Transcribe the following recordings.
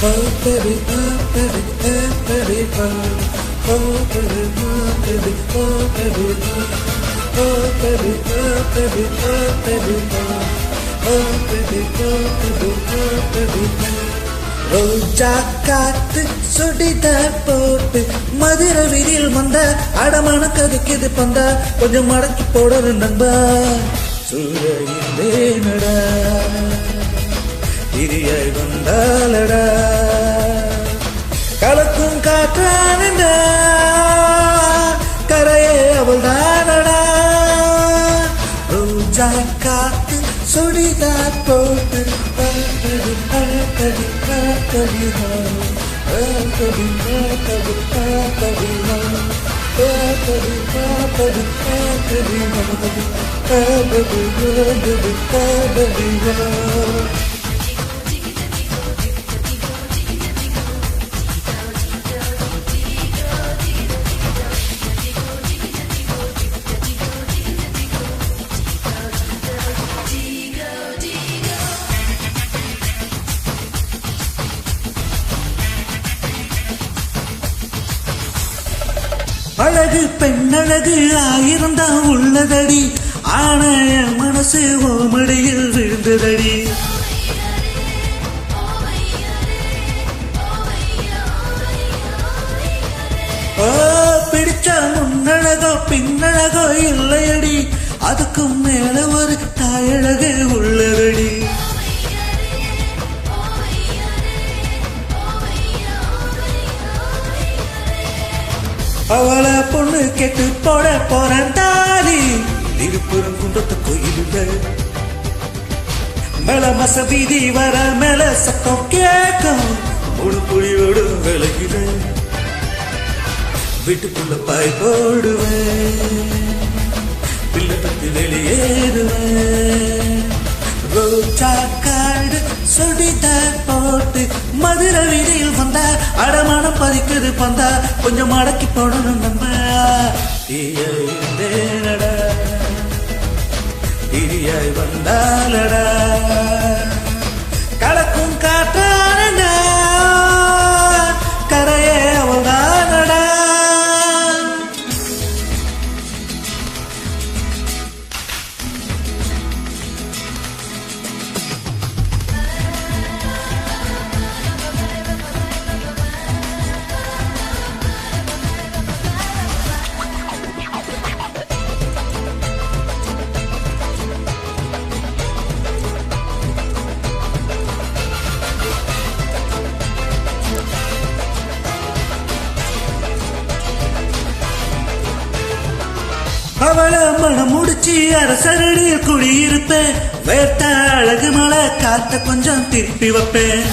oh baby, oh baby, oh baby, oh baby, oh baby, oh baby, oh baby, oh baby, oh baby, oh baby, oh baby, oh baby. ரோஜா காத்து சுடிதார் போட்டு மதுரை வீதியில் வந்த அடமான கதைக்குது பந்தா கொஞ்சம் மடக்கி போடணும் நண்பா சூரியனடா திரியாய் வந்தாலடா கலக்கும் காற்றானடா கரையே அவள் தானடா ரோஜா காத்து சுடிதார் போட்டு அழகு பெண்ணழகு ஆயிரம்தான் உள்ளதடி ஆனா என் மனசு ஓமடியில் விழுந்ததடி பிடிச்ச முன்னழகோ பின்னழகோ இல்லையடி அதுக்கும் மேல ஒரு தாயழகு உள்ளதடி அவளை பொண்ணு கேட்டு போட போறேன் தாலி திருப்புறம் குன்றத்து கோயிலுங்க மேல மச வீதி வர மேல சத்தம் கேட்கும் முழு புலியோடு விலகிட வீட்டுக்குள்ள பாய் போடுவேன் பிள்ளை பத்தி வெளியேறுவேன் ரோஜா காடு சுடிதார் போட்டு மதுரை வீதியில் வந்தா அடமானம் பதிக்குது பந்தா கொஞ்சம் மடக்கி போடணும் நம்ம தீயடா திரியாய் வந்தாலடா கலக்கும் காற்றானடா கரையே அவள்தானடா அவளை மனம் முடிச்சு அரசரடியில் குடியிருப்பேன் வேட்ட அழகு மலை காத்த கொஞ்சம் திருப்பி வைப்பேன்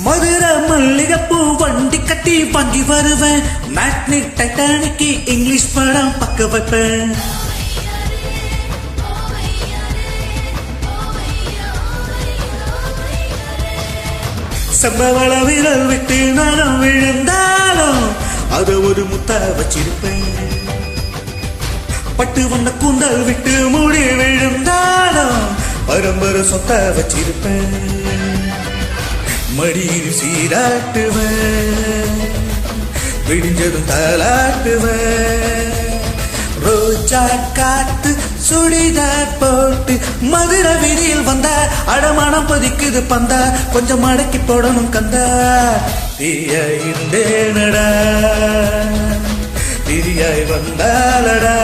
மதுரை மல்லிகைப்பூ வண்டி கட்டி வாங்கி வருவேன் மேட்னிக் டைட்டானிக்கு இங்கிலீஷ் படம் பக்க வைப்பேன் சம்பவள விரல் விட்டு நானும் விழுந்தாலும் அத ஒரு முத்தா வச்சிருப்பேன் பட்டு வந்த கூந்தல் விட்டு மூடி விழுந்தாலும் பரம்பர சொத்த வச்சிருப்பேன் மடியில் சீராட்டுவேன் விடிஞ்சதும் தாலாட்டுவேன் ரோஜா காத்து சுடிதார் போட்டு மதுரை வீதியில் வந்தா அடமானம் பதிக்குது பந்தா கொஞ்சம் மடக்கி போடணும் கந்தா தீயாய் இருந்தேனடா திரியாய் வந்தாலடா